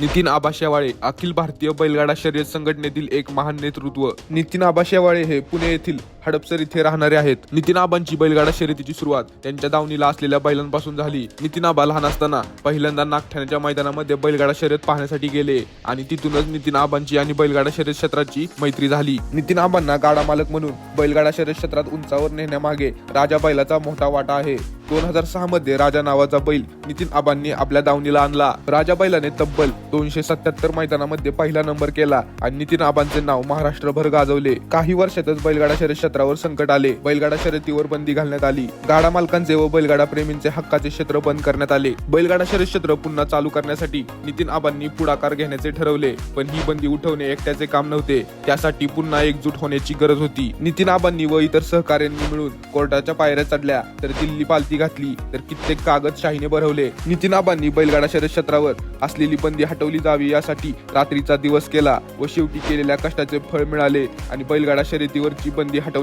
नितीन आबा शेवाळे अखिल भारतीय बैलगाडा शर्यत संघटनेतील एक महान नेतृत्व। नितीन आबा शेवाळे हे पुणे येथील हडपसर इथे राहणारे आहेत। नितीन आबांची बैलगाडा शर्यतीची सुरुवात त्यांच्या दावणीला असलेल्या बैलांपासून झाली। नितीन आबा लहान असताना पहिल्यांदा नागठाण्याच्या मैदानामध्ये बैलगाडा शर्यत पाहण्यासाठी गेले आणि तिथूनच नितीन आबांची आणि बैलगाडा शर्यत क्षेत्राची मैत्री झाली। नितीन आबांना गाडा मालक म्हणून बैलगाडा शर्यत क्षेत्रात उंचावर नेण्यामागे राजा बैलाचा मोठा वाटा आहे। 2006 मध्ये राजा नावाचा बैल नितीन आबांनी आपल्या दावणीला आणला। राजा बैलाने तब्बल 277 मैदानामध्ये पहिला नंबर केला आणि नितीन आबांचे नाव महाराष्ट्रभर गाजवले। काही वर्षातच बैलगाडा शर्यत क्षेत्रावर संकट आले। बैलगाडा शर्यतीवर बंदी घालण्यात आली। गाडा मालकांचे व बैलगाडा प्रेमींचे हक्काचे क्षेत्र बंद करण्यात आले। बैलगाडा शर्यत क्षेत्र पुन्हा चालू करण्यासाठी नितीन आबांनी पुढाकार घेण्याचे ठरवले, पण ही बंदी उठवणे एकट्याचे काम नव्हते। त्यासाठी पुन्हा एकजूट होण्याची गरज होती। नितीन आबांनी व इतर सहकाऱ्यांनी मिळून कोर्टाच्या पायऱ्या चढल्या, तर दिल्ली पालती घातली, तर कित्येक कागद शाहीने भरवले। नितीन आबांनी बैलगाडा शर्यत क्षेत्रावर असलेली बंदी हटवली जावी यासाठी रात्रीचा दिवस केला व शेवटी केलेल्या कष्टाचे फळ मिळाले आणि बैलगाडा शर्यतीवरची बंदी हटवली